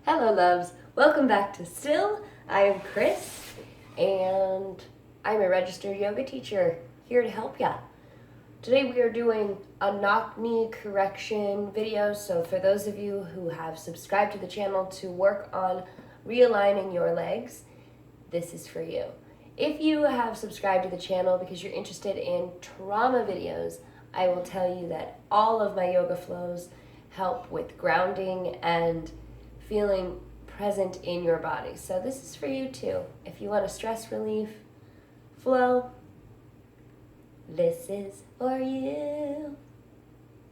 Hello loves, welcome back to Still. I am Chris and I'm a registered yoga teacher here to help ya. Today we are doing a knock knee correction video, so for those of you who have subscribed to the channel to work on realigning your legs, this is for you. If you have subscribed to the channel because you're interested in trauma videos, I will tell you that all of my yoga flows help with grounding and feeling present in your body. So this is for you too. If you want a stress relief flow, this is for you.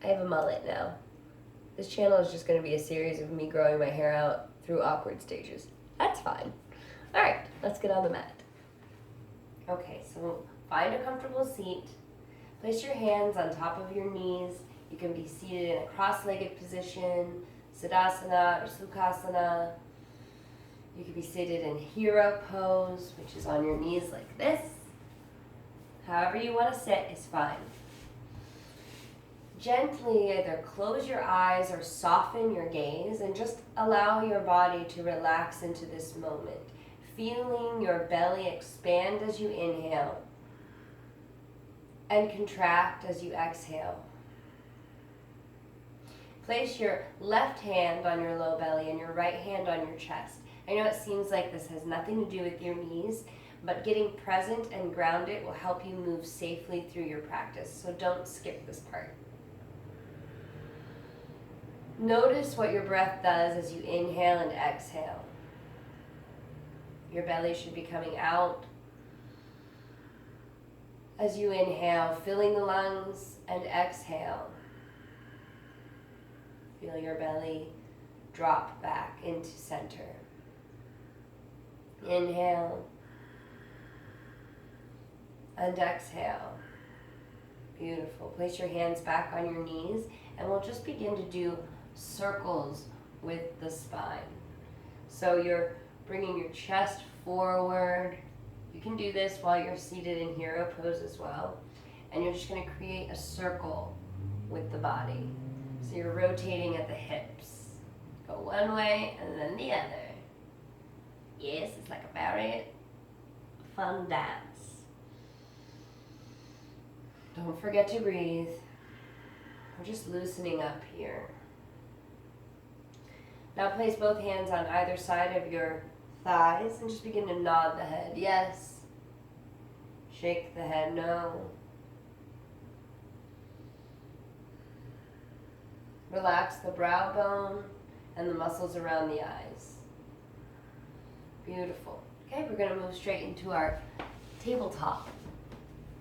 I have a mullet now. This channel is just going to be a series of me growing my hair out through awkward stages. That's fine. All right, let's get on the mat. Okay, so find a comfortable seat. Place your hands on top of your knees. You can be seated in a cross-legged position, Siddhasana or Sukhasana. You can be seated in hero pose, which is on your knees like this. However you want to sit is fine. Gently either close your eyes or soften your gaze and just allow your body to relax into this moment, feeling your belly expand as you inhale and contract as you exhale. Place your left hand on your low belly and your right hand on your chest. I know it seems like this has nothing to do with your knees, but getting present and grounded will help you move safely through your practice, so don't skip this part. Notice what your breath does as you inhale and exhale. Your belly should be coming out as you inhale, filling the lungs, and exhale. Feel your belly drop back into center. Inhale and exhale. Beautiful. Place your hands back on your knees and we'll just begin to do circles with the spine. So you're bringing your chest forward. You can do this while you're seated in hero pose as well. And you're just going to create a circle with the body. So you're rotating at the hips. Go one way and then the other. Yes, it's like a very fun dance. Don't forget to breathe. We're just loosening up here. Now place both hands on either side of your thighs and just begin to nod the head. Yes. Shake the head. No. Relax the brow bone and the muscles around the eyes. Beautiful. Okay, we're going to move straight into our tabletop.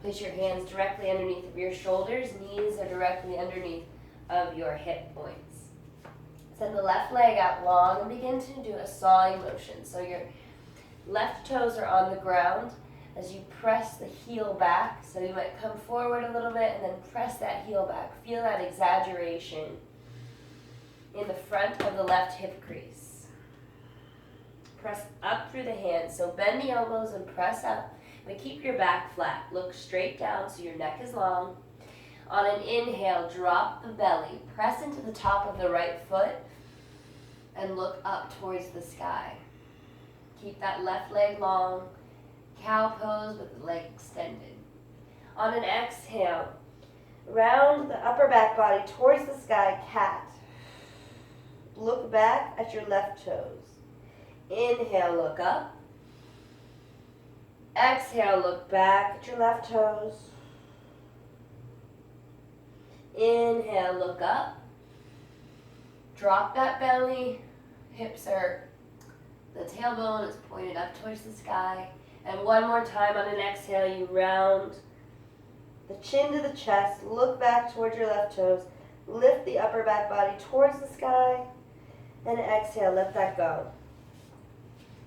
Place your hands directly underneath of your shoulders. Knees are directly underneath of your hip points. Send the left leg out long and begin to do a sawing motion. So your left toes are on the ground as you press the heel back. So you might come forward a little bit and then press that heel back. Feel that exaggeration in the front of the left hip crease. Press up through the hands. So bend the elbows and press up. But keep your back flat. Look straight down so your neck is long. On an inhale, drop the belly. Press into the top of the right foot and look up towards the sky. Keep that left leg long. Cow pose with the leg extended. On an exhale, round the upper back body towards the sky, cat. Look back at your left toes. Inhale, look up. Exhale, look back at your left toes. Inhale, look up. Drop that belly. Hips are, the tailbone is pointed up towards the sky. And one more time on an exhale, you round the chin to the chest. Look back towards your left toes. Lift the upper back body towards the sky. And exhale, let that go.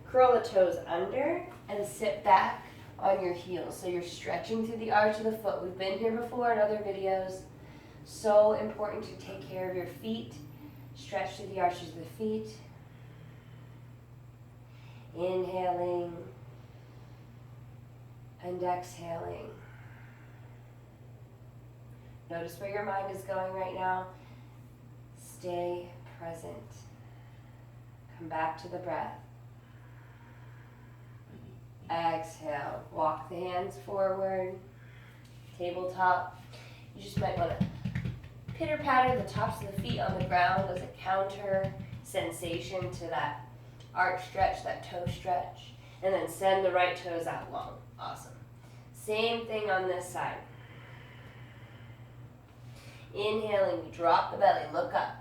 Curl the toes under and sit back on your heels. So you're stretching through the arch of the foot. We've been here before in other videos. So important to take care of your feet. Stretch through the arches of the feet. Inhaling and exhaling. Notice where your mind is going right now. Stay present. Come back to the breath. Exhale. Walk the hands forward. Tabletop. You just might want to pitter-patter the tops of the feet on the ground as a counter sensation to that arch stretch, that toe stretch. And then send the right toes out long. Awesome. Same thing on this side. Inhaling, drop the belly, look up.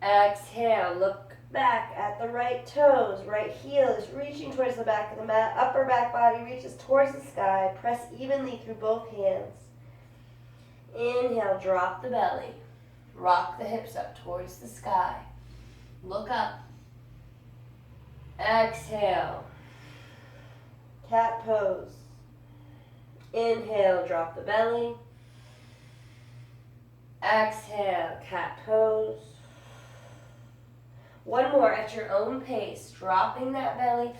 Exhale, look back at the right toes. Right heel is reaching towards the back of the mat. Upper back body reaches towards the sky. Press evenly through both hands. Inhale, drop the belly. Rock the hips up towards the sky. Look up. Exhale. Cat pose. Inhale, drop the belly. Exhale, cat pose. One more at your own pace, dropping that belly,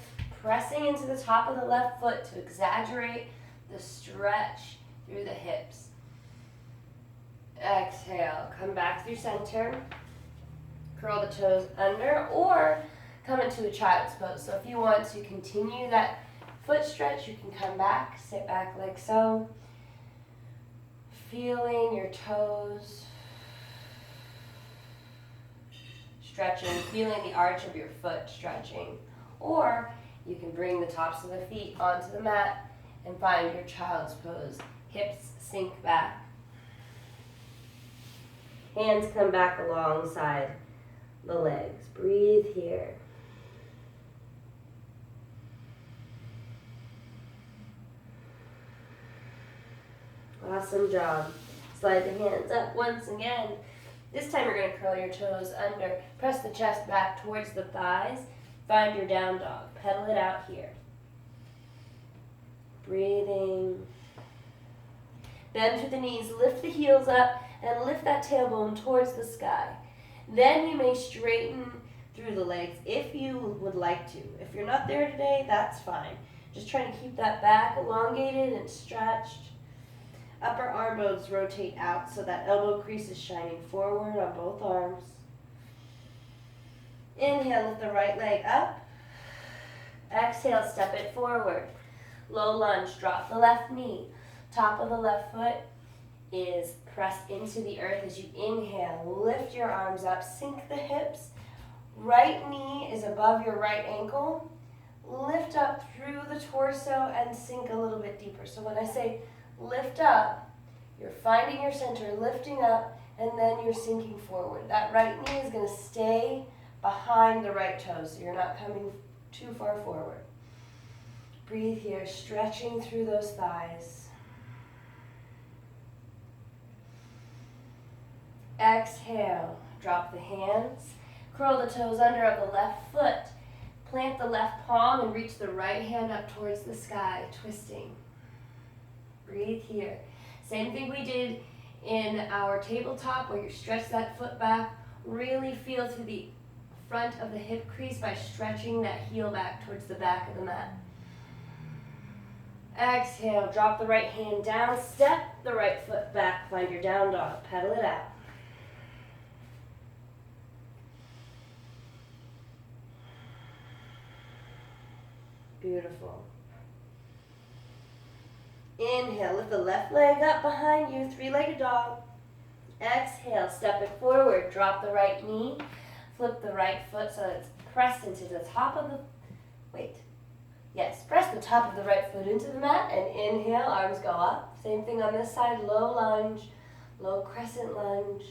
pressing into the top of the left foot to exaggerate the stretch through the hips. Exhale, come back through center. Curl the toes under or come into a child's pose. So if you want to continue that foot stretch, you can come back, sit back like so. Feeling your toes. Stretching, feeling the arch of your foot stretching. Or you can bring the tops of the feet onto the mat and find your child's pose. Hips sink back. Hands come back alongside the legs. Breathe here. Awesome job. Slide the hands up once again. This time you're going to curl your toes under. Press the chest back towards the thighs. Find your down dog. Pedal it out here. Breathing. Bend through the knees. Lift the heels up and lift that tailbone towards the sky. Then you may straighten through the legs if you would like to. If you're not there today, that's fine. Just trying to keep that back elongated and stretched. Upper arm bones rotate out so that elbow crease is shining forward on both arms. Inhale, lift the right leg up. Exhale, step it forward. Low lunge, drop the left knee. Top of the left foot is pressed into the earth as you inhale. Lift your arms up, sink the hips. Right knee is above your right ankle. Lift up through the torso and sink a little bit deeper. So when I say lift up, you're finding your center, lifting up, and then you're sinking forward. That right knee is going to stay behind the right toe, so you're not coming too far forward. Breathe here, stretching through those thighs. Exhale, drop the hands. Curl the toes under of the left foot. Plant the left palm and reach the right hand up towards the sky, twisting. Breathe here. Same thing we did in our tabletop where you stretch that foot back. Really feel through the front of the hip crease by stretching that heel back towards the back of the mat. Exhale, drop the right hand down, step the right foot back, find your down dog, pedal it out. Beautiful. Inhale, lift the left leg up behind you, three-legged dog. Exhale, step it forward, drop the right knee, flip the right foot so it's pressed into the top of the, press the top of the right foot into the mat and inhale, arms go up. Same thing on this side, low lunge, low crescent lunge.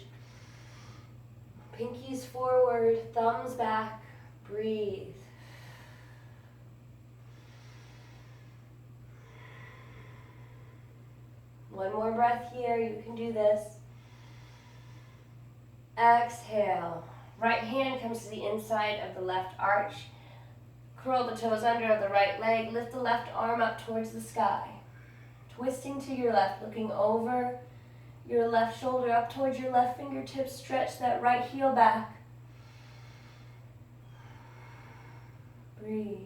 Pinkies forward, thumbs back, breathe. One more breath here, you can do this. Exhale. Right hand comes to the inside of the left arch. Curl the toes under of the right leg. Lift the left arm up towards the sky. Twisting to your left, looking over your left shoulder up towards your left fingertips. Stretch that right heel back. Breathe.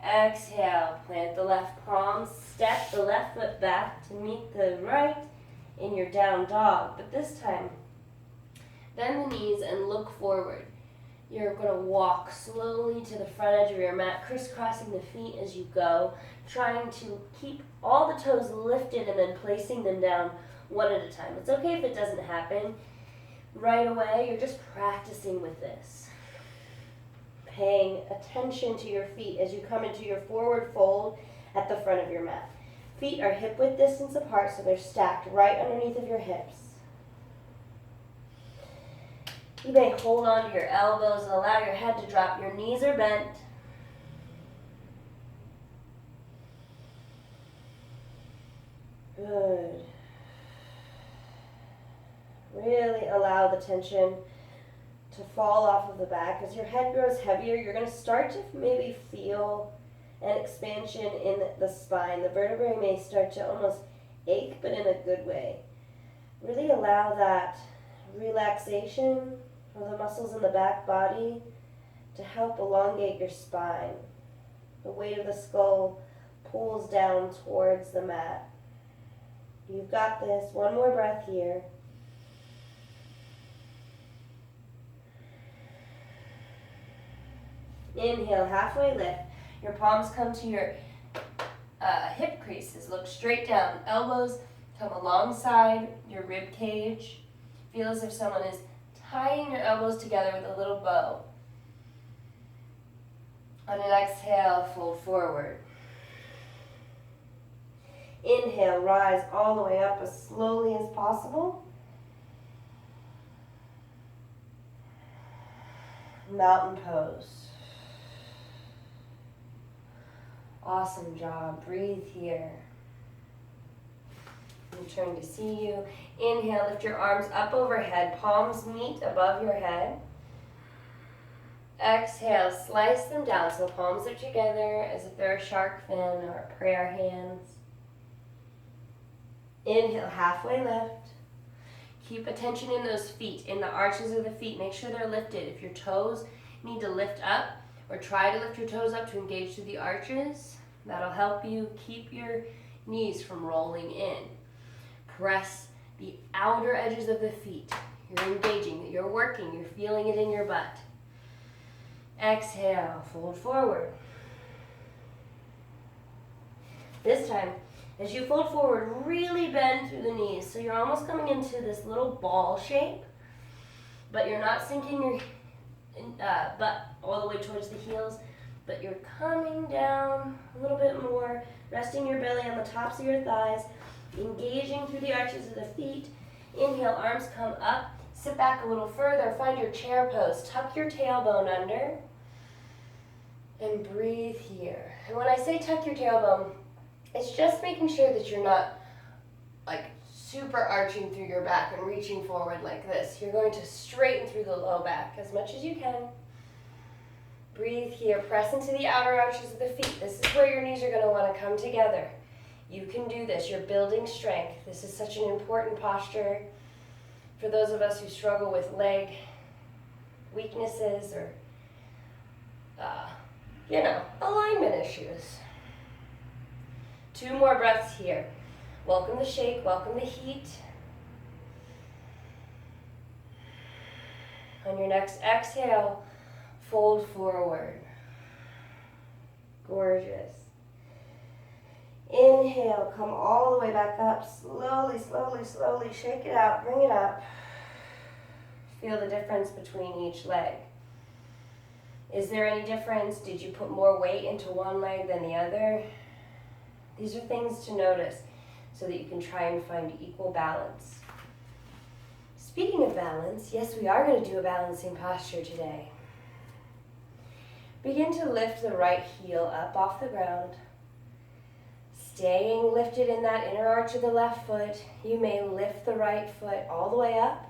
Exhale, plant the left palm, step the left foot back to meet the right in your down dog. But this time, Bend the knees and look forward. You're going to walk slowly to the front edge of your mat, crisscrossing the feet as you go, trying to keep all the toes lifted and then placing them down one at a time. It's okay if it doesn't happen right away. You're just practicing with this. Paying attention to your feet as you come into your forward fold at the front of your mat. Feet are hip width distance apart, so they're stacked right underneath of your hips. You may hold on to your elbows and allow your head to drop. Your knees are bent. Good. Really allow the tension to fall off of the back. As your head grows heavier, you're going to start to maybe feel an expansion in the spine. The vertebrae may start to almost ache, but in a good way. Really allow that relaxation of the muscles in the back body to help elongate your spine. The weight of the skull pulls down towards the mat. You've got this. One more breath here. Inhale, halfway lift. Your palms come to your hip creases. Look straight down. Elbows come alongside your rib cage. Feel as if someone is tying your elbows together with a little bow. On an exhale, fold forward. Inhale, rise all the way up as slowly as possible. Mountain pose. Awesome job. Breathe here. I'm turning to see you. Inhale, lift your arms up overhead. Palms meet above your head. Exhale, slice them down so palms are together as if they're a shark fin or prayer hands. Inhale, halfway lift. Keep attention in those feet, in the arches of the feet. Make sure they're lifted. If your toes need to lift up, or try to lift your toes up to engage through the arches, that'll help you keep your knees from rolling in. Press the outer edges of the feet. You're engaging, you're working, you're feeling it in your butt. Exhale, fold forward. This time, as you fold forward, really bend through the knees. So you're almost coming into this little ball shape, but you're not sinking your butt all the way towards the heels, but you're coming down a little bit more, resting your belly on the tops of your thighs, engaging through the arches of the feet. Inhale, arms come up, sit back a little further, find your chair pose, tuck your tailbone under, and breathe here. And when I say tuck your tailbone, it's just making sure that you're not like super arching through your back and reaching forward like this. You're going to straighten through the low back as much as you can. Breathe here. Press into the outer arches of the feet. This is where your knees are going to want to come together. You can do this. You're building strength. This is such an important posture for those of us who struggle with leg weaknesses or, alignment issues. 2 more breaths here. Welcome the shake, welcome the heat. On your next exhale, fold forward. Gorgeous. Inhale, come all the way back up. Slowly, slowly, slowly shake it out, bring it up. Feel the difference between each leg. Is there any difference? Did you put more weight into one leg than the other? These are things to notice so that you can try and find equal balance. Speaking of balance, yes, we are going to do a balancing posture today. Begin to lift the right heel up off the ground. Staying lifted in that inner arch of the left foot, you may lift the right foot all the way up.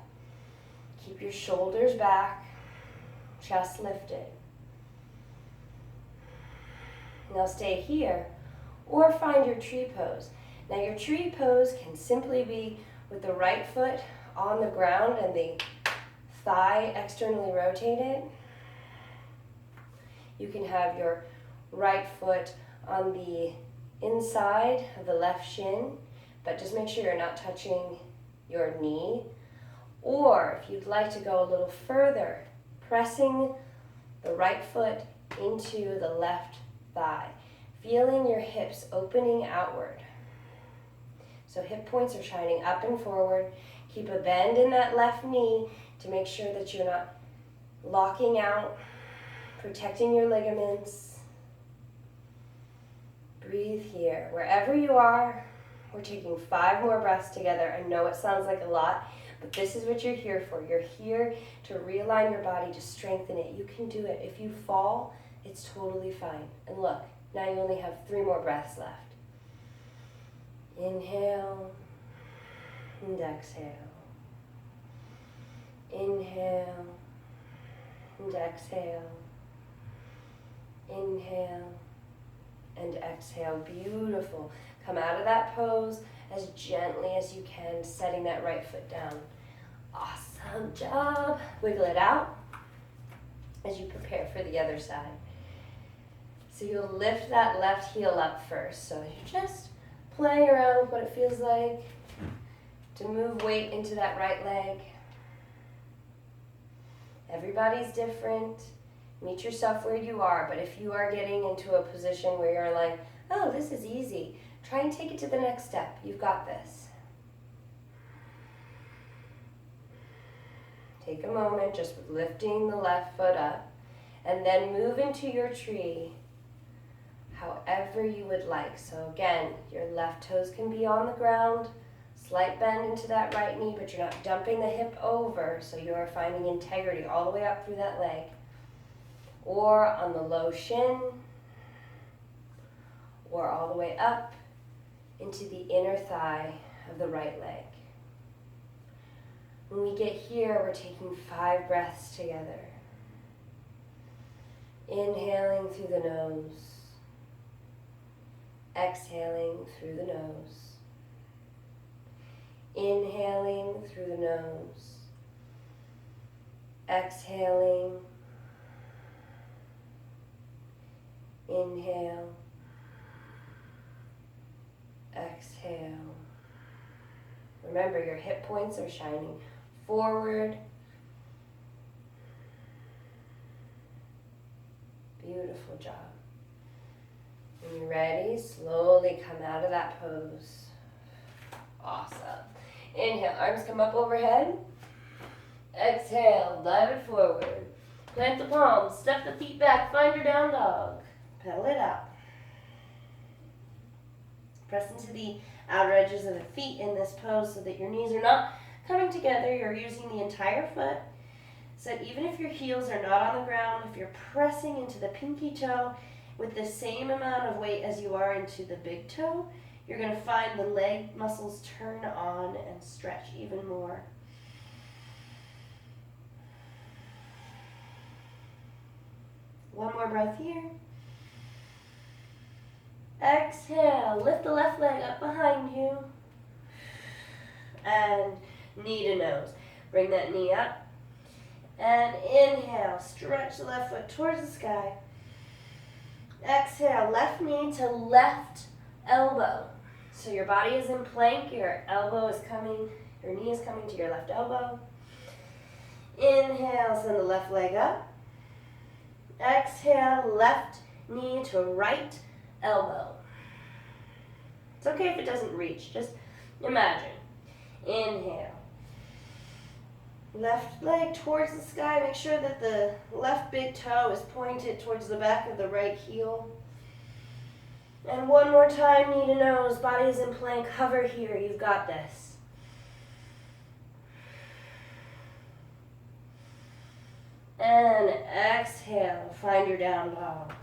Keep your shoulders back, chest lifted. Now stay here, or find your tree pose. Now your tree pose can simply be with the right foot on the ground and the thigh externally rotated. You can have your right foot on the inside of the left shin, but just make sure you're not touching your knee. Or if you'd like to go a little further, pressing the right foot into the left thigh, feeling your hips opening outward. So hip points are shining up and forward. Keep a bend in that left knee to make sure that you're not locking out, protecting your ligaments. Breathe here. Wherever you are, we're taking 5 more breaths together. I know it sounds like a lot, but this is what you're here for. You're here to realign your body, to strengthen it. You can do it. If you fall, it's totally fine. And look, now you only have 3 more breaths left. Inhale and exhale. Inhale and exhale. Inhale and exhale. Beautiful. Come out of that pose as gently as you can, setting that right foot down. Awesome job. Wiggle it out as you prepare for the other side. So you'll lift that left heel up first. So you're just playing around with what it feels like to move weight into that right leg. Everybody's different. Meet yourself where you are, but if you are getting into a position where you're like, oh, this is easy, try and take it to the next step. You've got this. Take a moment just with lifting the left foot up, and then move into your tree however you would like. So again, your left toes can be on the ground, slight bend into that right knee, but you're not dumping the hip over, so you are finding integrity all the way up through that leg. Or on the low shin, or all the way up into the inner thigh of the right leg. When we get here, we're taking 5 breaths together. Inhaling through the nose. Exhaling through the nose. Inhaling through the nose. Exhaling. Inhale. Exhale. Remember, your hip points are shining forward. Beautiful job. When you're ready, slowly come out of that pose. Awesome. Inhale, arms come up overhead. Exhale, dive it forward. Plant the palms, step the feet back, find your down dog. Pedal it out. Press into the outer edges of the feet in this pose so that your knees are not coming together. You're using the entire foot. So even if your heels are not on the ground, if you're pressing into the pinky toe with the same amount of weight as you are into the big toe, you're going to find the leg muscles turn on and stretch even more. One more breath here. Exhale, lift the left leg up behind you. And knee to nose. Bring that knee up. And inhale, stretch the left foot towards the sky. Exhale, left knee to left elbow. So your body is in plank, your elbow is coming, your knee is coming to your left elbow. Inhale, send the left leg up. Exhale, left knee to right elbow. It's okay if it doesn't reach, just imagine. Inhale. Left leg towards the sky. Make sure that the left big toe is pointed towards the back of the right heel. And one more time, knee to nose, body is in plank, hover here, you've got this. And exhale, find your down dog.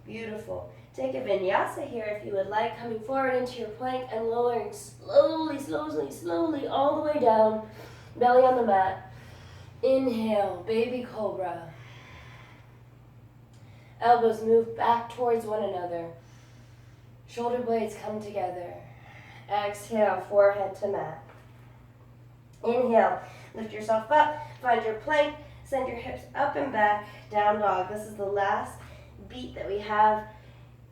Beautiful. Take a vinyasa here if you would like, coming forward into your plank and lowering slowly, slowly, slowly all the way down, belly on the mat. Inhale, baby cobra. Elbows move back towards one another. Shoulder blades come together. Exhale, forehead to mat. Inhale, lift yourself up, find your plank, send your hips up and back, down dog. This is the last beat that we have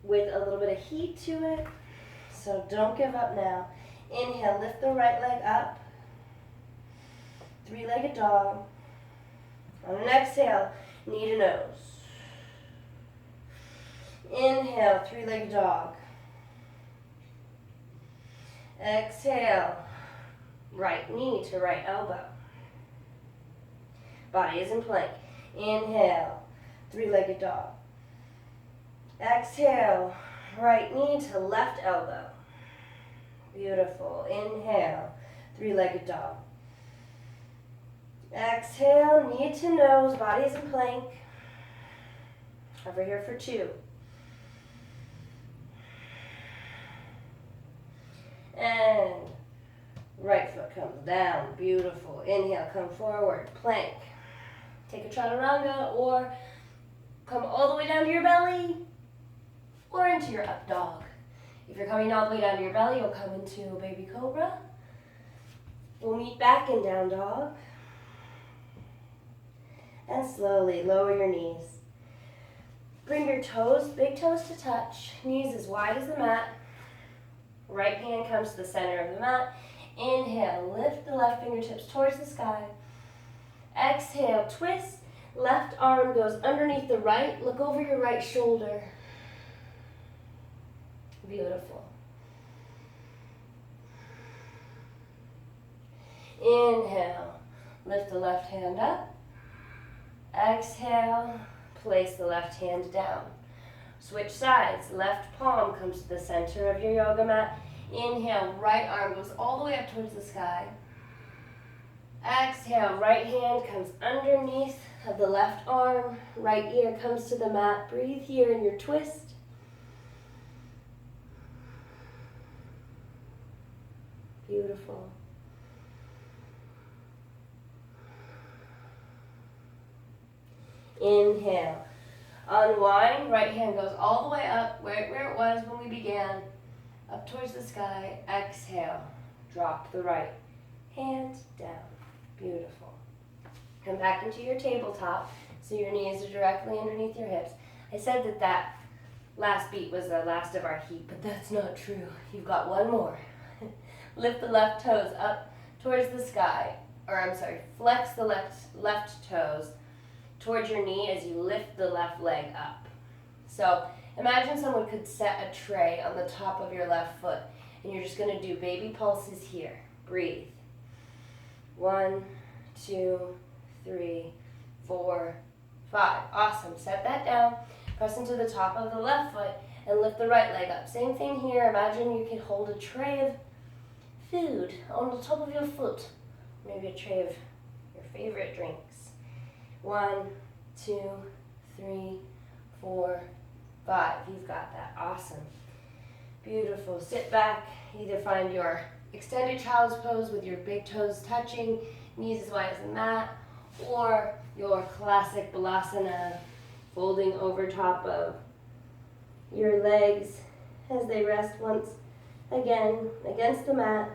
with a little bit of heat to it, so don't give up now. Inhale, lift the right leg up. Three-legged dog. On an exhale, knee to nose. Inhale, three-legged dog. Exhale, right knee to right elbow. Body is in plank. Inhale, three-legged dog. Exhale, right knee to left elbow. Beautiful. Inhale, three-legged dog. Exhale, knee to nose, body is in plank. Over here for 2. And right foot comes down. Beautiful. Inhale, come forward, plank. Take a chaturanga or come all the way down to your belly or into your up dog. If you're coming all the way down to your belly, you'll come into a baby cobra. We'll meet back in down dog. And slowly lower your knees. Bring your toes, big toes to touch, knees as wide as the mat. Right hand comes to the center of the mat. Inhale, lift the left fingertips towards the sky. Exhale, twist. Left arm goes underneath the right. Look over your right shoulder. Beautiful. Inhale, lift the left hand up. Exhale, place the left hand down. Switch sides. Left palm comes to the center of your yoga mat. Inhale, right arm goes all the way up towards the sky. Exhale, right hand comes underneath of the left arm. Right ear comes to the mat. Breathe here in your twist. Beautiful. Inhale. Unwind. Right hand goes all the way up, right where it was when we began. Up towards the sky. Exhale. Drop the right hand down. Beautiful. Come back into your tabletop so your knees are directly underneath your hips. I said that last beat was the last of our heat, but that's not true. You've got one more. Lift the left toes up towards the sky. Flex the left toes towards your knee as you lift the left leg up. So imagine someone could set a tray on the top of your left foot, and you're just going to do baby pulses here. Breathe. 1, 2, 3, 4, 5. Awesome. Set that down. Press into the top of the left foot and lift the right leg up. Same thing here. Imagine you could hold a tray of food on the top of your foot. Maybe a tray of your favorite drinks. 1, 2, 3, 4, 5. You've got that. Awesome. Beautiful. Sit back. Either find your extended child's pose with your big toes touching, knees as wide as the mat, or your classic balasana, folding over top of your legs as they rest once again against the mat.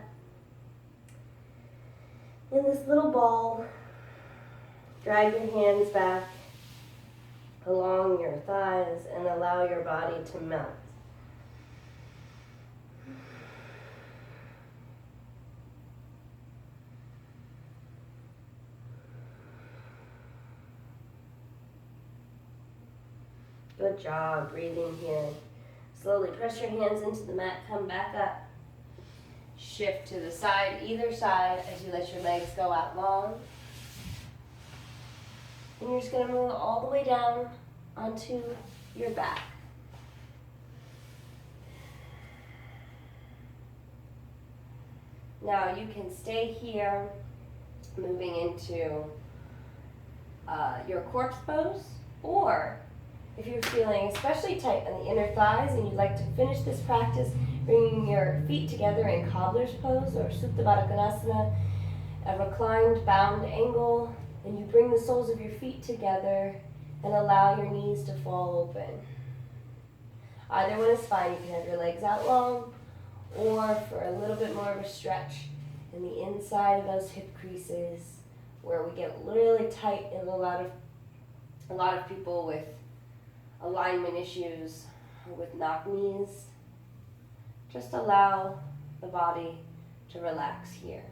In this little ball, drag your hands back along your thighs and allow your body to melt. Good job breathing here. Slowly press your hands into the mat, come back up. Shift to the side, either side, as you let your legs go out long. And you're just going to move all the way down onto your back. Now you can stay here, moving into your corpse pose, or if you're feeling especially tight on the inner thighs and you'd like to finish this practice, bringing your feet together in Cobbler's pose or Supta Baddha Konasana, a reclined bound angle, and you bring the soles of your feet together and allow your knees to fall open. Either one is fine. You can have your legs out long, or for a little bit more of a stretch in the inside of those hip creases where we get really tight in a lot of people with alignment issues or with knock knees. Just allow the body to relax here.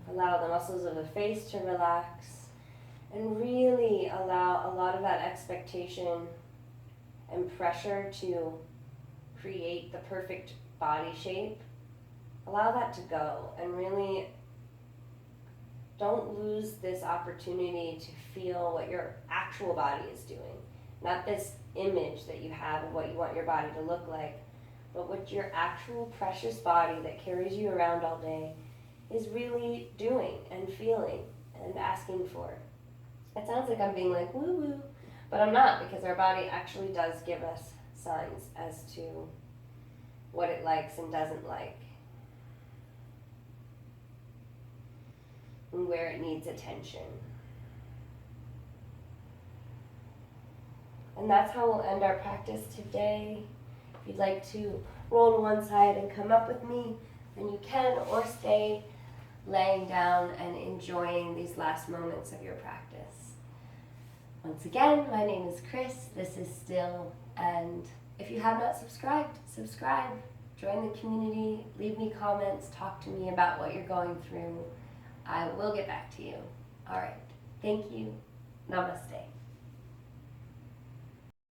Allow the muscles of the face to relax, and really allow a lot of that expectation and pressure to create the perfect body shape. Allow that to go, and really don't lose this opportunity to feel what your actual body is doing. Not this image that you have of what you want your body to look like, but what your actual precious body that carries you around all day is really doing and feeling and asking for. It sounds like I'm being like woo-woo, but I'm not, because our body actually does give us signs as to what it likes and doesn't like, and where it needs attention. And that's how we'll end our practice today. If you'd like to roll to one side and come up with me, then you can, or stay laying down and enjoying these last moments of your practice. Once again, my name is Chris, this is Still, and if you have not subscribed, subscribe, join the community, leave me comments, talk to me about what you're going through. I will get back to you. All right, thank you. Namaste.